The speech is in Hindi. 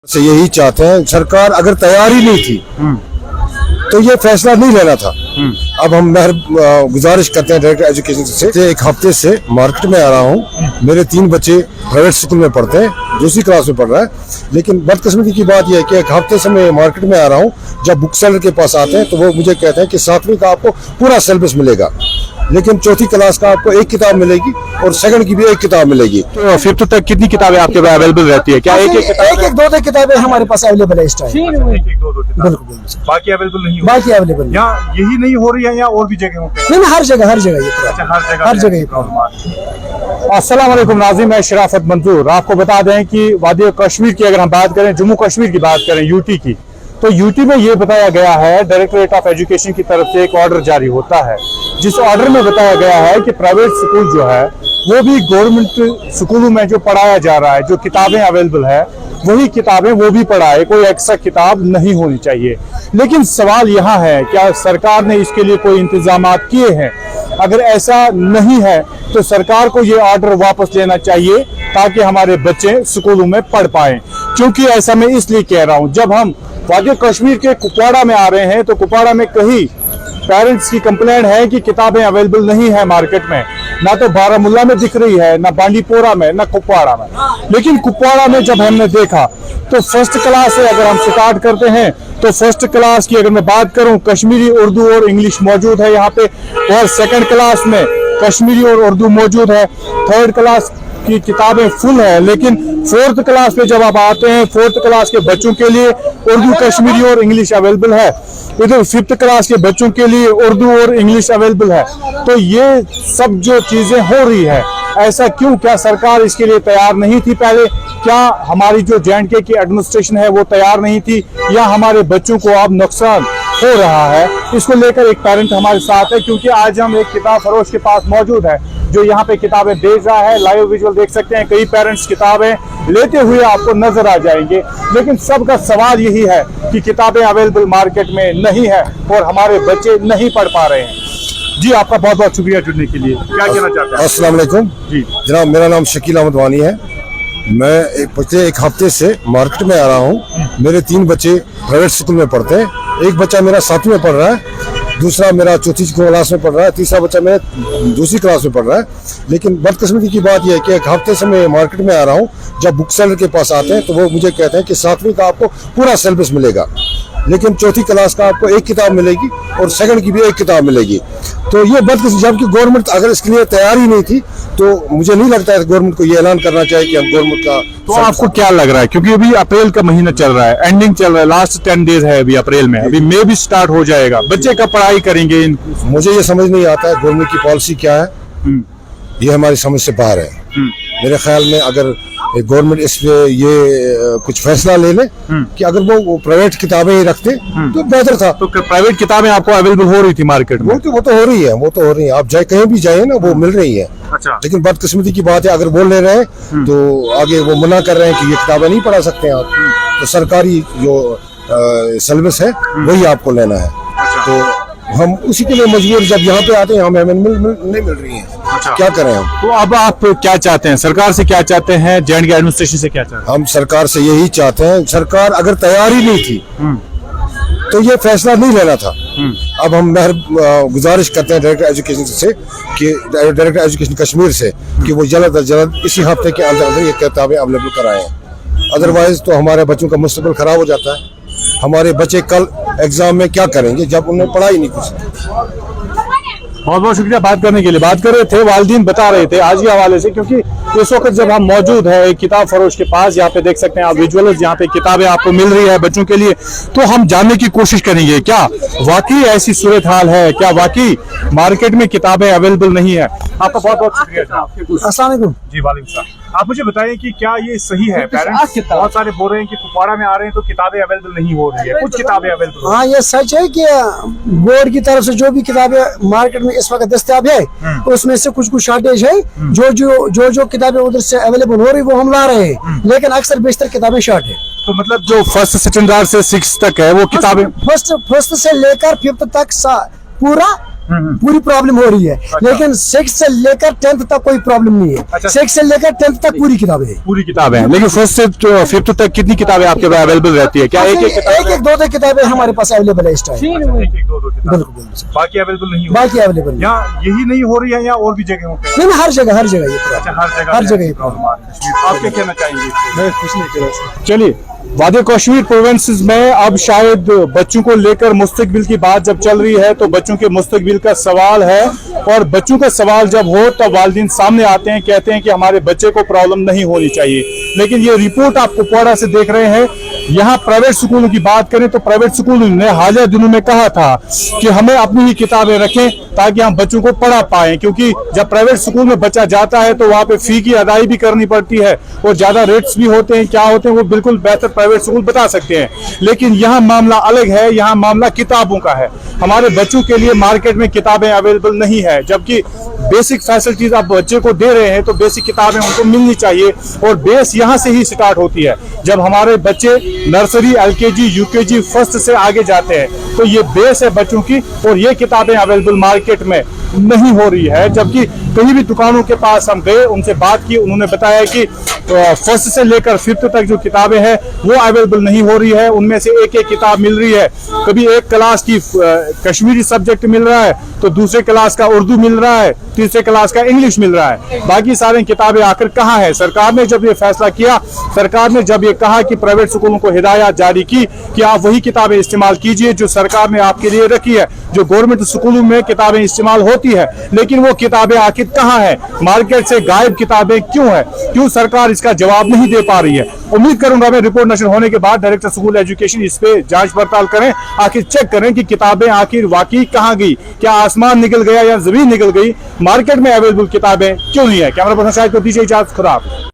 से यही चाहते हैं, सरकार अगर तैयार ही नहीं थी तो ये फैसला नहीं लेना था। अब हम गुजारिश करते हैं डायरेक्टर एजुकेशन से, एक हफ्ते से मार्केट में आ रहा हूँ। मेरे 3 बच्चे प्राइवेट स्कूल में पढ़ते हैं, दूसरी क्लास में पढ़ रहा है। लेकिन बदकिस्मती की बात यह है कि एक हफ्ते से मैं मार्केट में आ रहा हूँ। जब बुक सेलर के पास आते हैं तो वो मुझे कहते हैं कि 7वीं का आपको पूरा सिलेबस मिलेगा, लेकिन चौथी क्लास का आपको एक किताब मिलेगी और सेकंड की भी एक किताब मिलेगी। तो 5th तक कितनी किताबें आपके पास अवेलेबल रहती है? क्या एक दो किताबें हमारे पास अवेलेबल है इस टाइम? एक दो किताबें, बाकी अवेलेबल नहीं? बाकी अवेलेबल यहाँ यही नहीं हो रही है या और भी जगह? नहीं, हर जगह हर जगह ये प्रॉब्लम। अस्सलाम वालेकुम नाज़रीन, मैं शराफत मंजूर। आपको बता दें कि वादी कश्मीर की अगर हम बात करें, जम्मू कश्मीर की बात करें, यूटी की, तो यूटी में ये बताया गया है, डायरेक्टरेट ऑफ एजुकेशन की तरफ से एक ऑर्डर जारी होता है, जिस ऑर्डर में बताया गया है कि प्राइवेट स्कूल जो है वो भी गवर्नमेंट स्कूलों में जो पढ़ाया जा रहा है, जो किताबें अवेलेबल है वही किताबें वो भी पढ़ाए, कोई एक्स्ट्रा किताब नहीं होनी चाहिए। लेकिन सवाल यहाँ है, क्या सरकार ने इसके लिए कोई इंतजामात किए हैं? अगर ऐसा नहीं है तो सरकार को ये ऑर्डर वापस लेना चाहिए ताकि हमारे बच्चे स्कूलों में पढ़ पाएं। क्योंकि ऐसा मैं इसलिए कह रहा हूँ, जब हम वादी कश्मीर के कुपवाड़ा में आ रहे हैं तो कुपवाड़ा में कहीं पेरेंट्स की कंप्लेंट है कि किताबें अवेलेबल नहीं है मार्केट में, ना तो बारामुल्ला में दिख रही है, ना बांडीपोरा में, ना कुपवाड़ा में। लेकिन कुपवाड़ा में जब हमने देखा तो फर्स्ट क्लास से अगर हम स्टार्ट करते हैं तो फर्स्ट क्लास की अगर मैं बात करूं, कश्मीरी, उर्दू और इंग्लिश मौजूद है यहाँ पे, और सेकंड क्लास में कश्मीरी और उर्दू मौजूद है। थर्ड क्लास की किताबें फुल है, लेकिन 4th क्लास पे जब आप आते हैं, 4th क्लास के बच्चों के लिए उर्दू, कश्मीरी और इंग्लिश अवेलेबल है। इधर 5th क्लास के बच्चों के लिए उर्दू और इंग्लिश अवेलेबल है। तो ये सब जो चीजें हो रही है, ऐसा क्यों? क्या सरकार इसके लिए तैयार नहीं थी पहले? क्या हमारी जो J&K की एडमिनिस्ट्रेशन है वो तैयार नहीं थी, या हमारे बच्चों को अब नुकसान हो रहा है? इसको लेकर एक पेरेंट हमारे साथ है, क्योंकि आज हम एक किताब फरोश के पास मौजूद है जो यहाँ पे किताबें बेच रहा है। लाइव विजुअल देख सकते हैं, कई पेरेंट्स किताबें लेते हुए आपको नजर आ जाएंगे। लेकिन सबका सवाल यही है कि किताबें अवेलेबल मार्केट में नहीं है और हमारे बच्चे नहीं पढ़ पा रहे हैं। जी, आपका बहुत बहुत शुक्रिया जुड़ने के लिए। क्या कहना चाहते हैं? अस्सलाम वालेकुम जी जनाब, मेरा नाम शकील अहमद वानी है। मैं पिछले एक हफ्ते से मार्केट में आ रहा हूँ। मेरे 3 बच्चे प्राइवेट स्कूल में पढ़ते हैं। एक बच्चा मेरा 7वीं में पढ़ रहा है, दूसरा मेरा 4th क्लास में पढ़ रहा है, तीसरा बच्चा मेरा दूसरी क्लास में पढ़ रहा है। लेकिन बदकिस्मती की बात यह है कि एक हफ्ते से मैं मार्केट में आ रहा हूँ। जब बुक सेलर के पास आते हैं तो वो मुझे कहते हैं कि 7वीं का आपको पूरा सिलेबस मिलेगा, लेकिन चौथी क्लास का आपको एक किताब मिलेगी और सेकंड की भी एक किताब मिलेगी। तो ये बदकिस्मती, जबकि गवर्नमेंट अगर इसके लिए तैयार ही नहीं थी तो मुझे नहीं लगता है गवर्नमेंट को ये ऐलान करना चाहिए कि हम गवर्नमेंट का। तो आपको क्या लग रहा है, क्योंकि अभी अप्रैल का महीना चल रहा है, एंडिंग चल रहा है, लास्ट 10 डेज है अभी अप्रैल में, अभी मई भी स्टार्ट हो जाएगा, बच्चे कब पढ़ाई करेंगे? मुझे ये समझ नहीं आता है गवर्नमेंट की पॉलिसी क्या है। ये हमारी समझ से बाहर है। मेरे ख्याल में अगर गवर्नमेंट इस पे ये कुछ फैसला ले ले कि अगर वो प्राइवेट किताबें ही रखते तो बेहतर था। तो प्राइवेट किताबें आपको अवेलेबल हो रही थी मार्केट में? वो तो हो रही है, आप जाए कहीं भी जाए ना, वो मिल रही है। अच्छा। लेकिन बदकिस्मती की बात है, अगर बोल ले रहे हैं तो आगे वो मना कर रहे हैं कि ये किताबें नहीं पढ़ा सकते हैं आप। तो सरकारी जो सिलेबस है वही आपको लेना है। तो हम उसी के लिए मजबूर, जब यहाँ पे आते हैं हमें नहीं मिल रही है। अच्छा। क्या करें हम? तो अब आप क्या चाहते हैं, सरकार से क्या चाहते हैं, J&K एडमिनिस्ट्रेशन से क्या चाहते हैं? हम सरकार से यही चाहते हैं, सरकार अगर तैयार ही नहीं थी तो ये फैसला नहीं लेना था। अब हम गुजारिश करते हैं डायरेक्टर एजुकेशन से, कि डायरेक्टर एजुकेशन कश्मीर से, कि वो जल्द अज जल्द इसी हफ्ते के अंदर ये किताबें अवेलेबल कराएं। अदरवाइज तो हमारे बच्चों का मुस्तकबिल खराब हो जाता है। हमारे बच्चे कल एग्जाम में क्या करेंगे जब उन्हें पढ़ाई नहीं कुछ। बहुत बहुत शुक्रिया बात करने के लिए। बात कर रहे थे, वालिदैन बता रहे थे आज के हवाले से, क्योंकि इस वक्त जब हम मौजूद है एक किताब फरोश के पास, यहाँ पे देख सकते हैं आप विजुअल्स, यहाँ पे किताबें आपको मिल रही है बच्चों के लिए, तो हम जानने की कोशिश करेंगे क्या वाकई ऐसी सूरत हाल है, क्या वाकई मार्केट में किताबें अवेलेबल नहीं है। आपका बहुत बहुत शुक्रिया। अस्सलाम वालेकुम जी, वालेकुम सलाम। आप मुझे बताइए कि क्या ये सही है? पेरेंट्स बहुत सारे बोल रहे हैं कि कुपवाड़ा में आ रहे हैं तो किताबें अवेलेबल नहीं हो रही है, कुछ किताबें अवेलेबल। हाँ, ये सच है कि बोर्ड की तरफ से जो भी किताबें मार्केट में इस वक्त दस्तयाब है उसमें से कुछ शॉर्टेज है। जो किताबें उधर से अवेलेबल हो रही वो हम ला रहे हैं, लेकिन अक्सर बेशतर किताबें शॉर्ट है। तो मतलब जो फर्स्ट स्टैंडर्ड से 6th तक है वो किताबें फर्स्ट से लेकर 5th तक पूरा पूरी प्रॉब्लम हो रही है। लेकिन 6 से लेकर 10th तक कोई प्रॉब्लम नहीं है। अच्छा। 6 से लेकर 10th तक पूरी किताबें हैं। पूरी किताबें हैं, लेकिन फर्स्ट से 5th तक कितनी किताबें आपके पास अवेलेबल रहती है? क्या एक एक दो किताबें हमारे पास अवेलेबल है इस टाइम। एक दो किताबें, बिल्कुल बाकी अवेलेबल नहीं बाकी अवेलेबल यहाँ यही नहीं हो रही है या और भी जगहों पे? नहीं, हर जगह ये problem। हर जगह ये प्रॉब्लम। आप क्या कहना चाहेंगे? मैं कुछ नहीं कह रहा। चलिए, वादी कश्मीर प्रोविंसेस में अब शायद बच्चों को लेकर मुस्तकबिल की बात जब चल रही है तो बच्चों के मुस्तकबिल का सवाल है, और बच्चों का सवाल जब हो तब वालिदैन सामने आते हैं, कहते हैं कि हमारे बच्चे को प्रॉब्लम नहीं होनी चाहिए। लेकिन ये रिपोर्ट आप कुपवाड़ा से देख रहे हैं। यहाँ प्राइवेट स्कूलों की बात करें तो प्राइवेट स्कूलों ने हालिया दिनों में कहा था कि हमें अपनी ही किताबें रखें ताकि हम बच्चों को पढ़ा पाएं, क्योंकि जब प्राइवेट स्कूल में बच्चा जाता है तो वहाँ पे फी की अदाई भी करनी पड़ती है और ज्यादा रेट्स भी होते हैं। क्या होते हैं वो बिल्कुल बेहतर प्राइवेट स्कूल बता सकते हैं। लेकिन यहाँ मामला अलग है, यहाँ मामला किताबों का है। हमारे बच्चों के लिए मार्केट में किताबें अवेलेबल नहीं है, जबकि बेसिक फैसिलिटीज आप बच्चे को दे रहे हैं तो बेसिक किताबें उनको मिलनी चाहिए, और बेस यहाँ से ही स्टार्ट होती है। जब हमारे बच्चे नर्सरी, LKG, UKG, फर्स्ट से आगे जाते हैं तो ये बेस है बच्चों की, और ये किताबें अवेलेबल मार्केट में नहीं हो रही है। जबकि कहीं भी दुकानों के पास हम गए, उनसे बात की, उन्होंने बताया कि फर्स्ट से लेकर 5th तक जो किताबें हैं वो अवेलेबल नहीं हो रही है। उनमें से एक एक किताब मिल रही है। कभी एक क्लास की कश्मीरी सब्जेक्ट मिल रहा है तो दूसरे क्लास का उर्दू मिल रहा है, तीसरे क्लास का इंग्लिश मिल रहा है। बाकी सारी किताबें आखिर कहाँ है? सरकार ने जब ये फैसला किया, सरकार ने जब ये कहा कि प्राइवेट स्कूलों को हिदायत जारी की कि आप वही किताबें इस्तेमाल कीजिए जो सरकार ने आपके लिए रखी है, जो गवर्नमेंट स्कूलों में किताबें इस्तेमाल होती है, लेकिन वो किताबें आखिर कहाँ है? मार्केट से गायब किताबें क्यों है? क्यों सरकार इसका जवाब नहीं दे पा रही है? उम्मीद करूंगा मैं रिपोर्ट नशर होने के बाद डायरेक्टर स्कूल एजुकेशन इस पे जांच पड़ताल करें, आखिर चेक करें कि किताबें आखिर वाकई कहाँ गई, क्या आसमान निकल गया या जमीन निकल गई, मार्केट में अवेलेबल किताबें क्यों नहीं है। कैमरा पर्सन शाहिद को दीजिए इजाजत, खुदा हाफिज़।